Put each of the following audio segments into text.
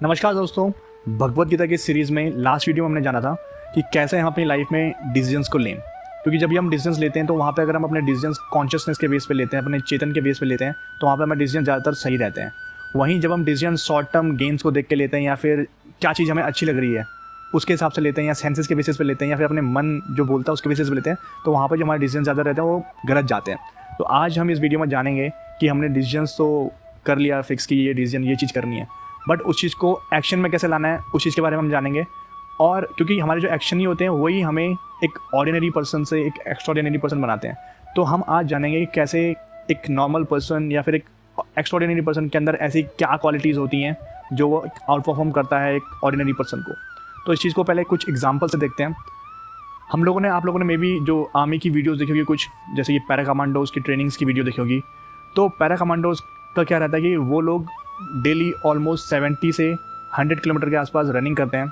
नमस्कार दोस्तों, भगवत गीता की सीरीज़ में लास्ट वीडियो में हमने जाना था कि कैसे हम अपनी लाइफ में डिसीजंस को लें। क्योंकि जब भी हम डिसीजंस लेते हैं तो वहाँ पे अगर हम अपने डिसीजंस कॉन्शियसनेस के बेस पे लेते हैं, अपने चेतन के बेस पे लेते हैं, तो वहाँ पे हमारे डिसीजन ज़्यादातर सही रहते हैं। वहीं जब हम डिसीजन शॉर्ट टर्म गेन्स को देख के लेते हैं या फिर क्या चीज़ हमें अच्छी लग रही है उसके हिसाब से लेते हैं, या सेंसेस के बेसिस पे लेते हैं, या फिर अपने मन जो बोलता है उसके बेसिस पे लेते हैं, तो वहाँ पर जो हमारे डिसीजन ज़्यादा रहते हैं वो गलत जाते हैं। तो आज हम इस वीडियो में जानेंगे कि हमने डिसीजंस तो कर लिया फिक्स की ये डिसीजन ये चीज़ करनी है, बट उस चीज़ को एक्शन में कैसे लाना है उस चीज़ के बारे में हम जानेंगे। और क्योंकि हमारे जो एक्शन ही होते हैं वही हमें एक ऑर्डिनरी पर्सन से एक एक्स्ट्राऑर्डिनरी पर्सन बनाते हैं, तो हम आज जानेंगे कि कैसे एक नॉर्मल पर्सन या फिर एक एक्स्ट्राऑर्डिनरी पर्सन के अंदर ऐसी क्या क्वालिटीज़ होती हैं जो वो आउट परफॉर्म करता है एक ऑर्डिनरी पर्सन को। तो इस चीज़ को पहले कुछ एग्जाम्पल से देखते हैं। आप लोगों ने मे बी जो आर्मी की वीडियोज़ देखी होगी, कुछ जैसे कि पैरा कमांडोज़ की ट्रेनिंग्स की वीडियो देखी होगी। तो पैरा कमांडोज़ का क्या रहता है कि वो लोग डेली ऑलमोस्ट 70 से 100 किलोमीटर के आसपास रनिंग करते हैं,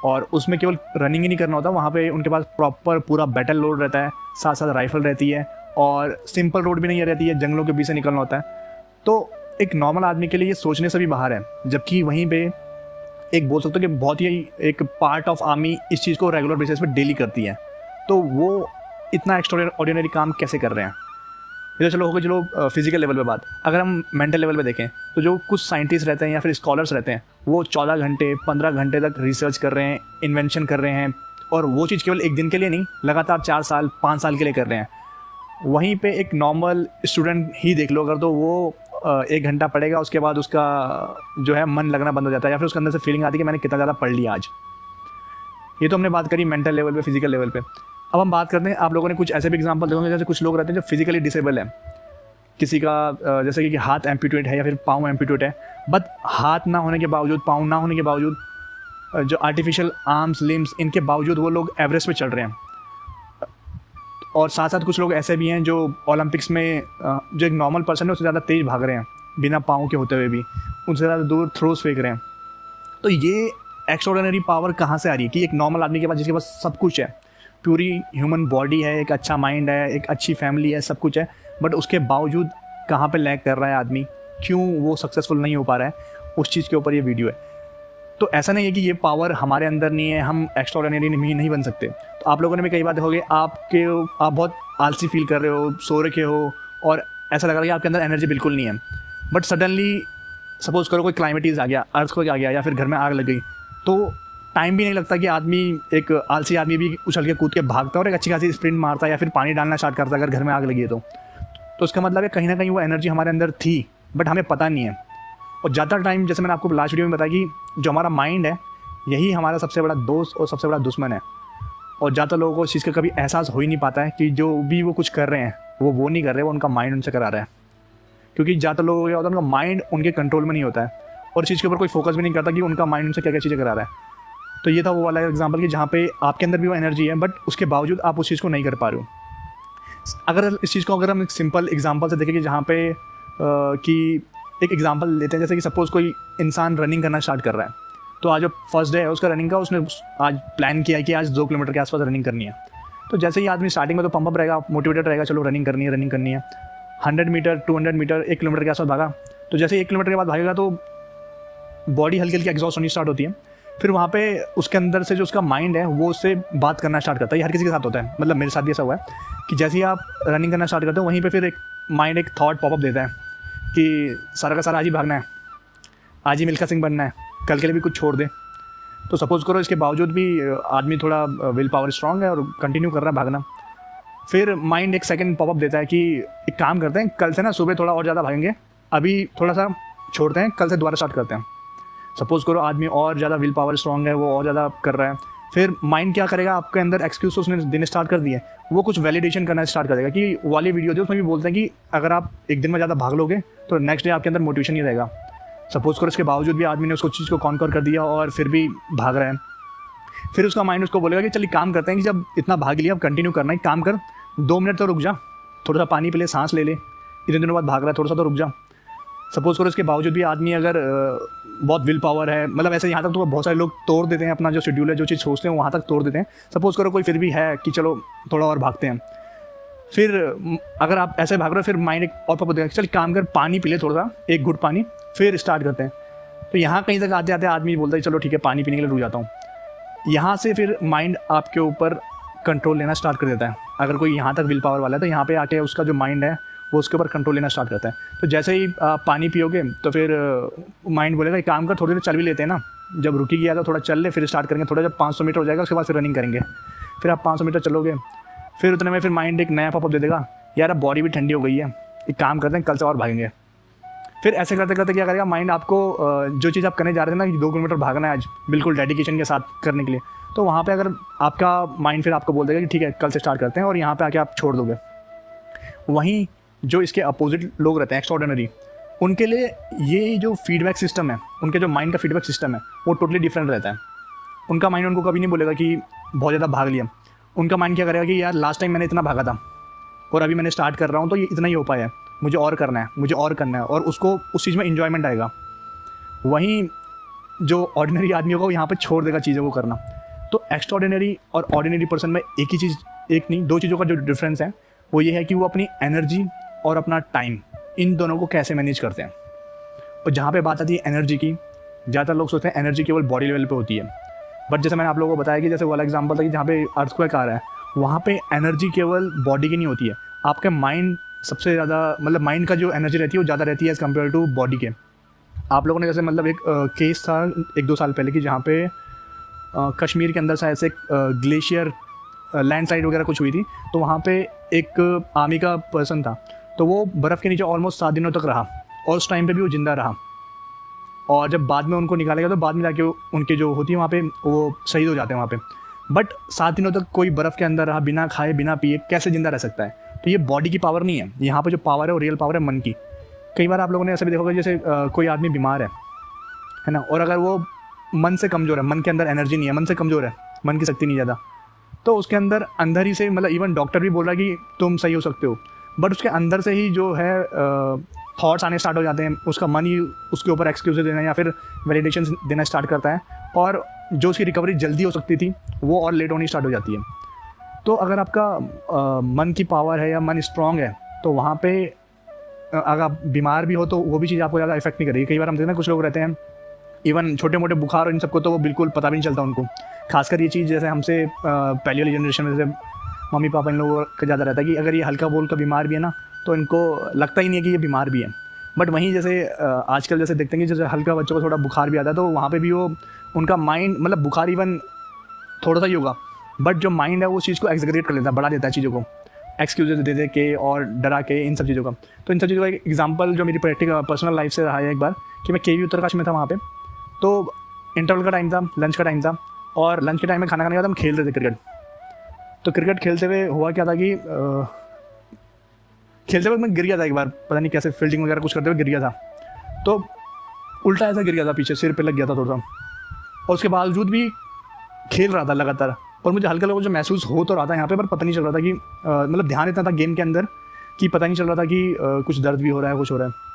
और उसमें केवल रनिंग ही नहीं करना होता, वहाँ पे उनके पास प्रॉपर पूरा बैटल लोड रहता है, साथ साथ राइफल रहती है, और सिंपल रोड भी नहीं रहती है, जंगलों के बीच से निकलना होता है। तो एक नॉर्मल आदमी के लिए ये सोचने से भी बाहर है, जबकि वहीं पे एक बोल सकते हो कि बहुत ही एक पार्ट ऑफ आर्मी इस चीज़ को रेगुलर बेसिस पे डेली करती है। तो वो इतना एक्स्ट्राऑर्डिनरी काम कैसे कर रहे हैं? ये तो चलो हो गई, चलो फिजिकल लेवल पे बात। अगर हम मेंटल लेवल पे देखें तो जो कुछ साइंटिस्ट रहते हैं या फिर स्कॉलर्स रहते हैं, वो 14 घंटे 15 घंटे तक रिसर्च कर रहे हैं, इन्वेंशन कर रहे हैं, और वो चीज़ केवल एक दिन के लिए नहीं, लगातार 4 साल 5 साल के लिए कर रहे हैं। वहीं पे एक नॉर्मल स्टूडेंट ही देख लो अगर, तो वो 1 घंटा पढ़ेगा, उसके बाद उसका जो है मन लगना बंद हो जाता है, या फिर उसके अंदर से फीलिंग आती है कि मैंने कितना ज़्यादा पढ़ लिया आज। ये तो हमने बात करी मेंटल लेवल पे, फिजिकल लेवल पे। अब हम बात करते हैं, आप लोगों ने कुछ ऐसे भी एग्जांपल देखोगे, जैसे कुछ लोग रहते हैं जो फिजिकली डिसेबल है, किसी का जैसे कि हाथ एम्पूटेट है या फिर पाँव एम्पूटेट है, बट हाथ ना होने के बावजूद, पाँव ना होने के बावजूद, जो आर्टिफिशियल आर्म्स लिम्स इनके बावजूद वो लोग एवरेस्ट पे चढ़ रहे हैं। और साथ साथ कुछ लोग ऐसे भी हैं जो ओलंपिक्स में जो एक नॉर्मल पर्सन है उससे ज़्यादा तेज़ भाग रहे हैं, बिना पाँव के होते हुए भी उनसे ज़्यादा दूर थ्रोस फेंक रहे हैं। तो ये एक्स्ट्राऑर्डिनरी पावर कहाँ से आ रही है कि एक नॉर्मल आदमी के पास, जिसके पास सब कुछ है, पूरी ह्यूमन बॉडी है, एक अच्छा माइंड है, एक अच्छी फैमिली है, सब कुछ है, बट उसके बावजूद कहाँ पे लैग कर रहा है आदमी, क्यों वो सक्सेसफुल नहीं हो पा रहा है, उस चीज़ के ऊपर ये वीडियो है। तो ऐसा नहीं है कि ये पावर हमारे अंदर नहीं है, हम एक्स्ट्राऑर्डिनरी नहीं बन सकते। तो आप लोगों ने भी कई बार देखोगे, आप बहुत आलसी फील कर रहे हो, सो रखे हो, और ऐसा लग रहा है कि आपके अंदर एनर्जी बिल्कुल नहीं है, बट सडनली सपोज करो कोई क्लाइमेटीज आ गया, अर्थ को आ गया, या फिर घर में आग लग गई, तो टाइम भी नहीं लगता कि आदमी, एक आलसी आदमी भी उछल के कूद के भागता है और एक अच्छी खासी स्प्रिंट मारता है, या फिर पानी डालना स्टार्ट करता है अगर घर में आग लगी है। तो उसका मतलब है कहीं ना कहीं वो एनर्जी हमारे अंदर थी, बट हमें पता नहीं है। और ज़्यादा टाइम, जैसे मैंने आपको लास्ट वीडियो में बताया कि जो हमारा माइंड है यही हमारा सबसे बड़ा दोस्त और सबसे बड़ा दुश्मन है। और ज़्यादा लोगों को इस चीज़ का कभी एहसास हो ही नहीं पाता है कि जो भी वो कुछ कर रहे हैं वो नहीं कर रहे, वो उनका माइंड उनसे करा रहा है। क्योंकि ज़्यादा लोगों को क्या होता है, उनका माइंड उनके कंट्रोल में नहीं होता है, और इस चीज़ के ऊपर कोई फोकस भी नहीं करता कि उनका माइंड उनसे क्या क्या चीज़ें करा रहा है। तो ये था वो वाला एग्जांपल कि जहाँ पे आपके अंदर भी वो एनर्जी है, बट उसके बावजूद आप उस चीज़ को नहीं कर पा रहे हो। अगर इस चीज़ को अगर हम एक सिंपल एग्जांपल से देखें कि जहाँ पे कि एक एग्जांपल लेते हैं, जैसे कि सपोज़ कोई इंसान रनिंग करना स्टार्ट कर रहा है, तो आज जो फर्स्ट डे है उसका रनिंग का, उसने आज प्लान किया है कि आज 2 किलोमीटर के आसपास रनिंग करनी है। तो जैसे ही आदमी स्टार्टिंग में तो पंप अप रहेगा, मोटिवेटेड रहेगा, चलो रनिंग करनी है। 100 मीटर 200 मीटर 1 किलोमीटर के आसपास भागा, तो जैसे 1 किलोमीटर के बाद भागेगा तो बॉडी हल्की हल्की एग्जॉस्ट होनी स्टार्ट होती है। फिर वहाँ पे उसके अंदर से जो उसका माइंड है वो उससे बात करना स्टार्ट करता है। ये हर किसी के साथ होता है, मतलब मेरे साथ भी ऐसा हुआ है कि जैसे ही आप रनिंग करना स्टार्ट करते हो, वहीं पे फिर एक माइंड एक थॉट पॉपअप देता है कि सारा का सारा आज ही भागना है, आज ही मिल्खा सिंह बनना है, कल के लिए भी कुछ छोड़ दे। तो सपोज़ करो इसके बावजूद भी आदमी थोड़ा विल पावर स्ट्रांग है और कंटिन्यू कर रहा है भागना। फिर माइंड एक सेकंड पॉपअप देता है कि एक काम करते हैं, कल से ना सुबह थोड़ा और ज़्यादा भागेंगे, अभी थोड़ा सा छोड़ते हैं, कल से दोबारा स्टार्ट करते हैं। सपोज़ करो आदमी और ज़्यादा विल पावर स्ट्रांग है, वो और ज़्यादा कर रहा है। फिर माइंड क्या करेगा, आपके अंदर एक्सक्यूज उसने देने स्टार्ट कर दिए, वो कुछ वैलिडेशन करना स्टार्ट कर देगा। कि वाली वीडियो थी उसमें भी बोलते हैं कि अगर आप एक दिन में ज़्यादा भाग लोगे तो नेक्स्ट डे आपके अंदर मोटिवेशन नहीं रहेगा। सपोज़ करो इसके बावजूद भी आदमी ने उसको चीज़ को कॉन्कर कर दिया और फिर भी भाग रहा है। फिर उसका माइंड उसको बोलेगा कि चलिए काम करते हैं कि जब इतना भाग लिया अब कंटिन्यू करना है, काम कर, 2 मिनट तो रुक जा, थोड़ा सा पानी पी ले, सांस ले ले, इतने दिनों बाद भाग रहा है, थोड़ा सा तो रुक जा। सपोज़ करो इसके बावजूद भी आदमी अगर बहुत विल पावर है, मतलब ऐसे यहाँ तक तो बहुत सारे लोग तोड़ देते हैं अपना जो शेड्यूल है, जो चीज़ सोचते हैं वहाँ तक तोड़ देते हैं। सपोज़ करो कोई फिर भी है कि चलो थोड़ा और भागते हैं, फिर अगर आप ऐसे भाग रहे हो, फिर माइंड एक और पॉपअप देगा, चल काम कर, पानी पी ले थोड़ा सा, 1 घुट पानी, फिर स्टार्ट करते हैं। तो यहाँ कहीं तक आते आते आदमी बोलता है चलो ठीक है पानी पीने के लिए रुक जाता हूँ। यहाँ से फिर माइंड आपके ऊपर कंट्रोल लेना स्टार्ट कर देता है। अगर कोई यहाँ तक विल पावर वाला है तो यहाँ पे आके उसका जो माइंड है वो उसके ऊपर कंट्रोल लेना स्टार्ट करता है। तो जैसे ही पानी पियोगे तो फिर माइंड बोलेगा एक काम कर, थोड़ी देर चल भी लेते हैं ना, जब रुकी गया तो थोड़ा चल ले, फिर स्टार्ट करेंगे। थोड़ा जब 500 मीटर हो जाएगा उसके बाद फिर रनिंग करेंगे। फिर आप 500 मीटर चलोगे, फिर उतने में फिर माइंड एक नया पॉपअप दे देगा, यार अब बॉडी भी ठंडी हो गई है, एक काम करते हैं कल से और भागेंगे। फिर ऐसे करते करते क्या करेगा माइंड आपको जो चीज़ आप करने जा रहे थे ना कि 2 किलोमीटर भागना है आज बिल्कुल डेडिकेशन के साथ करने के लिए, तो वहाँ पे अगर आपका माइंड फिर आपको बोल देगा कि ठीक है कल से स्टार्ट करते हैं, और यहाँ पे आके आप छोड़ दोगे। वहीं जो इसके अपोजिट लोग रहते हैं एक्स्ट्राऑर्डिनरी, उनके लिए ये जो फीडबैक सिस्टम है, उनके जो माइंड का फीडबैक सिस्टम है वो टोटली डिफरेंट रहता है। उनका माइंड उनको कभी नहीं बोलेगा कि बहुत ज़्यादा भाग लिया। उनका माइंड क्या करेगा कि यार लास्ट टाइम मैंने इतना भागा था और अभी मैंने स्टार्ट कर रहा हूँ तो ये इतना ही हो पाया है, मुझे और करना है, मुझे और करना है, और उसको उस चीज़ में इन्जॉयमेंट आएगा। वहीं जो ऑर्डिनरी आदमी होगा वो यहाँ पर छोड़ देगा चीज़ों को करना। तो एक्स्ट्राऑर्डिनरी और ऑर्डिनरी पर्सन में एक ही चीज़, एक नहीं दो चीज़ों का जो डिफरेंस है वो ये है कि वो अपनी एनर्जी और अपना टाइम, इन दोनों को कैसे मैनेज करते हैं। और जहाँ पे बात आती है एनर्जी की, ज़्यादातर लोग सोचते हैं एनर्जी केवल बॉडी लेवल पे होती है, बट जैसे मैंने आप लोगों को बताया कि जैसे वो वाला एग्जांपल था कि जहाँ पे अर्थक्वेक आ रहा है, वहाँ पे एनर्जी केवल बॉडी की नहीं होती है, आपके माइंड सबसे ज़्यादा, मतलब माइंड का जो एनर्जी रहती है वो ज़्यादा रहती है एज़ कम्पेयर टू बॉडी के। आप लोगों ने जैसे मतलब एक केस था 1-2 साल पहले कि जहाँ पे कश्मीर के अंदर शायद से ग्लेशियर लैंडस्लाइड वगैरह कुछ हुई थी, तो वहाँ पे एक आर्मी का पर्सन था, तो वो बर्फ़ के नीचे ऑलमोस्ट 7 दिनों तक रहा, और उस टाइम पे भी वो ज़िंदा रहा। और जब बाद में उनको निकाला गया तो बाद में जाके उनके जो होती है वहाँ पे वो शहीद हो जाते हैं वहाँ पे। बट 7 दिनों तक कोई बर्फ़ के अंदर रहा, बिना खाए बिना पिए, कैसे ज़िंदा रह सकता है? तो ये बॉडी की पावर नहीं है, यहाँ पर जो पावर है वो रियल पावर है मन की। कई बार आप लोगों ने ऐसा भी देखा होगा जैसे कोई आदमी बीमार है ना, और अगर वो मन से कमज़ोर है, मन के अंदर एनर्जी नहीं है, मन से कमज़ोर है, मन की शक्ति नहीं ज़्यादा, तो उसके अंदर अंदर ही से, मतलब इवन डॉक्टर भी बोल रहा है कि तुम सही हो सकते हो, बट उसके अंदर से ही जो है थॉट्स आने स्टार्ट हो जाते हैं, उसका मन ही उसके ऊपर एक्सक्यूज़ देना या फिर वैलिडेशन देना स्टार्ट करता है, और जो उसकी रिकवरी जल्दी हो सकती थी वो और लेट होनी स्टार्ट हो जाती है। तो अगर आपका मन की पावर है या मन स्ट्रॉन्ग है तो वहाँ पे अगर आप बीमार भी हो तो वो भी चीज़ आपको ज़्यादा इफेक्ट नहीं करेगी। कई बार हम देखते हैं कुछ लोग रहते हैं इवन छोटे मोटे बुखार और इन सबको तो वो बिल्कुल पता भी नहीं चलता उनको। खासकर ये चीज़ जैसे हमसे पहली वाली जनरेशन में जैसे मम्मी पापा इन लोगों का ज़्यादा रहता है कि अगर ये हल्का बोल का बीमार भी है ना तो इनको लगता ही नहीं है कि ये बीमार भी है। बट वहीं जैसे आजकल जैसे देखते हैं कि जैसे हल्का बच्चों को थोड़ा बुखार भी आता है तो वहाँ पे भी वो उनका माइंड, मतलब बुखार इवन थोड़ा सा ही होगा बट जो माइंड है वो उस चीज़ को एग्जैगरेट कर लेता है, बढ़ा देता है चीज़ों को, एक्सक्यूजेज दे दे के और डरा के, इन सब चीज़ों का। तो इन सब चीज़ों का एक एग्जाम्पल जो मेरी प्रैक्टिकल पर्सनल लाइफ से रहा है एक बार कि मैं केवी उत्तरकाशी में था, वहाँ पे तो इंटरवल का टाइम था, लंच का टाइम था, और लंच के टाइम में खाना खाने के बाद हम खेल रहे थे क्रिकेट। तो क्रिकेट खेलते हुए हुआ क्या था कि खेलते वक्त मैं गिर गया था एक बार, पता नहीं कैसे फील्डिंग वगैरह कुछ करते हुए गिर गया था, तो उल्टा ऐसा गिर गया था, पीछे सिर पे लग गया था थोड़ा सा, और उसके बावजूद भी खेल रहा था लगातार, और मुझे हल्का हल्का जो महसूस हो तो रहा था यहाँ पे, पर पता नहीं चल रहा था कि मतलब ध्यान इतना था गेम के अंदर कि पता नहीं चल रहा था कि कुछ दर्द भी हो रहा है, कुछ हो रहा है।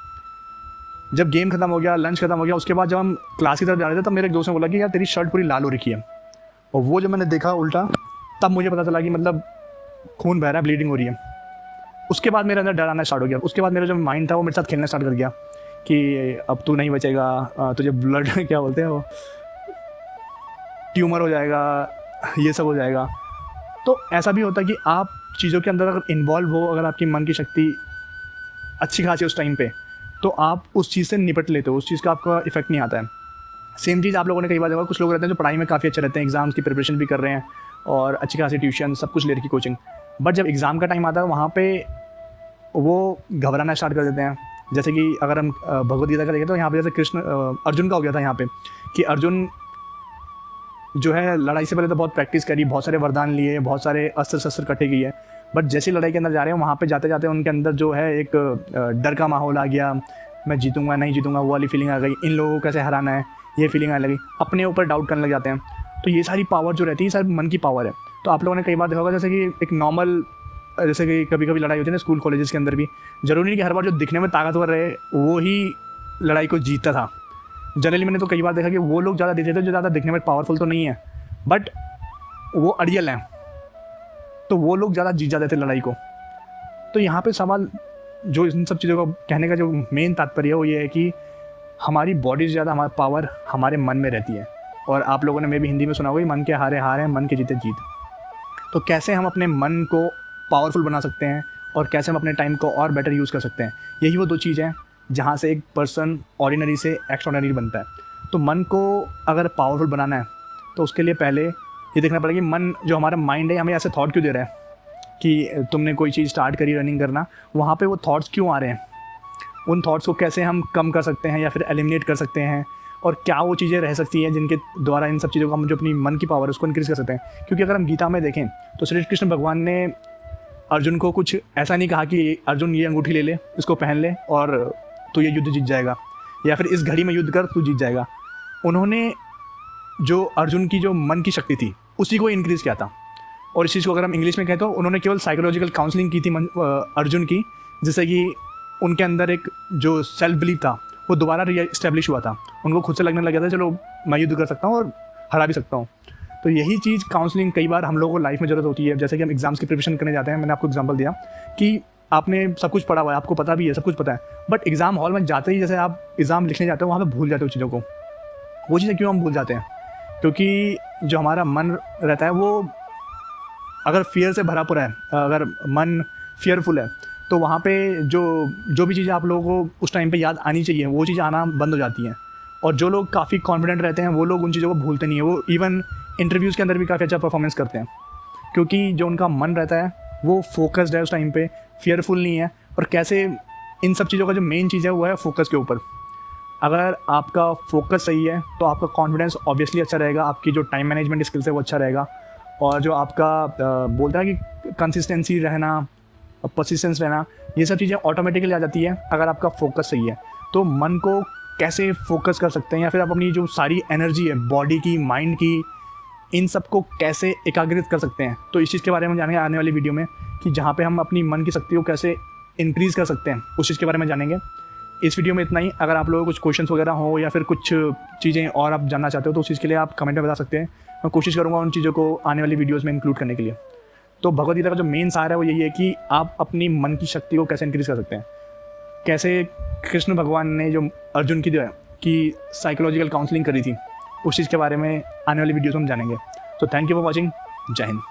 जब गेम खत्म हो गया, लंच खत्म हो गया, उसके बाद जब हम क्लास की तरफ जा रहे थे तब मेरे एक दोस्त ने बोला कि यार तेरी शर्ट पूरी लाल हो रखी है, और वो जब मैंने देखा उल्टा तब मुझे पता चला कि मतलब खून बह रहा है, ब्लीडिंग हो रही है। उसके बाद मेरे अंदर डर आना स्टार्ट हो गया। उसके बाद मेरा जो माइंड था वो मेरे साथ खेलना स्टार्ट कर गया कि अब तू नहीं बचेगा, तुझे ब्लड क्या बोलते हैं वो ट्यूमर हो जाएगा, ये सब हो जाएगा। तो ऐसा भी होता है कि आप चीज़ों के अंदर अगर इन्वॉल्व हो, अगर आपकी मन की शक्ति अच्छी खासी उस टाइम पे, तो आप उस चीज़ से निपट लेते हो, उस चीज़ का आपका इफेक्ट नहीं आता है। सेम चीज़ आप लोगों ने कई बार देखा, कुछ लोग रहते हैं जो पढ़ाई में काफ़ी अच्छे रहते हैं, एग्ज़ाम्स की प्रिपरेशन भी कर रहे हैं और अच्छी खासी ट्यूशन सब कुछ ले रखी कोचिंग, बट जब एग्ज़ाम का टाइम आता है वहाँ पे वो घबराना स्टार्ट कर देते हैं। जैसे कि अगर हम भगवद गीता का देखें तो यहाँ पे जैसे अर्जुन का हो गया था यहाँ पे कि अर्जुन जो है लड़ाई से पहले तो बहुत प्रैक्टिस करी, बहुत सारे वरदान लिए, बहुत सारे अस्त्र शस्त्र इकट्ठे किए, बट जैसी लड़ाई के अंदर जा रहे हैं वहाँ पे जाते जाते उनके अंदर जो है एक डर का माहौल आ गया, मैं जीतूंगा नहीं जीतूंगा वो वाली फीलिंग आ गई, इन लोगों को कैसे हराना है ये फीलिंग आने लगी, अपने ऊपर डाउट करने लग जाते हैं। तो ये सारी पावर जो रहती है सारी मन की पावर है। तो आप लोगों ने कई बार देखा होगा जैसे कि एक नॉर्मल, जैसे कि कभी कभी लड़ाई होती है ना स्कूल कॉलेजेस के अंदर भी, जरूरी नहीं कि हर बार जो दिखने में ताकतवर रहे वो ही लड़ाई को जीतता था। जनरली मैंने तो कई बार देखा कि वो लोग ज़्यादा जीते थे जो ज़्यादा दिखने में पावरफुल तो नहीं है बट वो अड़ियल हैं, तो वो लोग ज़्यादा जीत जाते थे लड़ाई को। तो यहाँ पे सवाल जो इन सब चीज़ों को कहने का जो मेन तात्पर्य है वो ये है कि हमारी बॉडी से ज़्यादा हमारा पावर हमारे मन में रहती है। और आप लोगों ने मे भी हिंदी में सुना होगा, मन के हारे हार हैं, मन के जीते जीत। तो कैसे हम अपने मन को पावरफुल बना सकते हैं और कैसे हम अपने टाइम को और बेटर यूज़ कर सकते हैं, यही वो दो चीज़ हैं जहाँ से एक पर्सन ऑर्डिनरी से एक्स्ट्राऑर्डिनरी बनता है। तो मन को अगर पावरफुल बनाना है तो उसके लिए पहले ये देखना पड़ेगा कि मन जो हमारा माइंड है हमें ऐसे थॉट क्यों दे रहा है कि तुमने कोई चीज़ स्टार्ट करी रनिंग करना, वहाँ पे वो थॉट्स क्यों आ रहे हैं, उन थॉट्स को कैसे हम कम कर सकते हैं या फिर एलिमिनेट कर सकते हैं, और क्या वो चीज़ें रह सकती हैं जिनके द्वारा इन सब चीज़ों को हम जो अपनी मन की पावर है उसको इंक्रीज़ कर सकते हैं। क्योंकि अगर हम गीता में देखें तो श्री कृष्ण भगवान ने अर्जुन को कुछ ऐसा नहीं कहा कि अर्जुन ये अंगूठी ले ले, इसको पहन ले और तू ये युद्ध जीत जाएगा, या फिर इस घड़ी में युद्ध कर तू जीत जाएगा। उन्होंने जो अर्जुन की जो मन की शक्ति थी उसी को इंक्रीज़ किया था। और इस चीज़ को अगर हम इंग्लिश में कहें तो उन्होंने केवल साइकोलॉजिकल काउंसलिंग की थी अर्जुन की, जिससे कि उनके अंदर एक जो सेल्फ बिलीफ था वो दोबारा रीएस्टैब्लिश हुआ था। उनको खुद से लगने लग गया था चलो मैं युद्ध कर सकता हूँ और हरा भी सकता हूँ। तो यही चीज़ काउंसलिंग कई बार हम लोगों को लाइफ में ज़रूरत होती है। जैसे कि हम एग्जाम्स की प्रिपरेशन करने जाते हैं, मैंने आपको एग्जांपल दिया कि आपने सब कुछ पढ़ा हुआ है, आपको पता भी है, सब कुछ पता है, बट एग्ज़ाम हॉल में जाते ही जैसे आप एग्ज़ाम लिखने जाते हो वहाँ पे भूल जाते हो चीज़ों को। वो चीज़ें क्यों हम भूल जाते हैं? क्योंकि जो हमारा मन रहता है वो अगर फियर से भरा पूरा है, अगर मन फियरफुल है तो वहाँ पे जो भी चीज़ें आप लोगों को उस टाइम पे याद आनी चाहिए वो चीज़ें आना बंद हो जाती हैं। और जो लोग काफ़ी कॉन्फिडेंट रहते हैं वो लोग उन चीज़ों को भूलते नहीं है, वो इवन इंटरव्यूज़ के अंदर भी काफ़ी अच्छा परफॉर्मेंस करते हैं, क्योंकि जो उनका मन रहता है वो फोकस्ड है उस टाइम पे, फियरफुल नहीं है। और कैसे इन सब चीज़ों का जो मेन चीज़ है वो है फोकस के ऊपर। अगर आपका फोकस सही है तो आपका कॉन्फिडेंस ऑब्वियसली अच्छा रहेगा, आपकी जो टाइम मैनेजमेंट स्किल्स है वो अच्छा रहेगा, और जो आपका बोलता है कि कंसिस्टेंसी रहना, परसिस्टेंस रहना, ये सब चीज़ें ऑटोमेटिकली आ जाती है अगर आपका फोकस सही है। तो मन को कैसे फोकस कर सकते हैं, या फिर आप अपनी जो सारी एनर्जी है बॉडी की, माइंड की, इन सब को कैसे एकाग्रित कर सकते हैं, तो इस चीज़ के बारे में जानेंगे आने वाली वीडियो में, कि जहाँ पे हम अपनी मन की शक्ति को कैसे इंक्रीज़ कर सकते हैं उस चीज़ के बारे में जानेंगे। इस वीडियो में इतना ही। अगर आप लोगों को कुछ क्वेश्चंस वगैरह हो या फिर कुछ चीज़ें और आप जानना चाहते हो तो उस चीज़ के लिए आप कमेंट में बता सकते हैं। मैं कोशिश करूँगा उन चीज़ों को आने वाली वीडियोज़ में इंक्लूड करने के लिए। तो भगवद गीता का जो मेन सार है वो यही है कि आप अपनी मन की शक्ति को कैसे इंक्रीज़ कर सकते हैं, कैसे कृष्ण भगवान ने जो अर्जुन की जो है कि साइकोलॉजिकल काउंसलिंग करी थी उस चीज़ के बारे में आने वाली वीडियोज़ में जानेंगे। तो थैंक यू फॉर वॉचिंग। जय हिंद।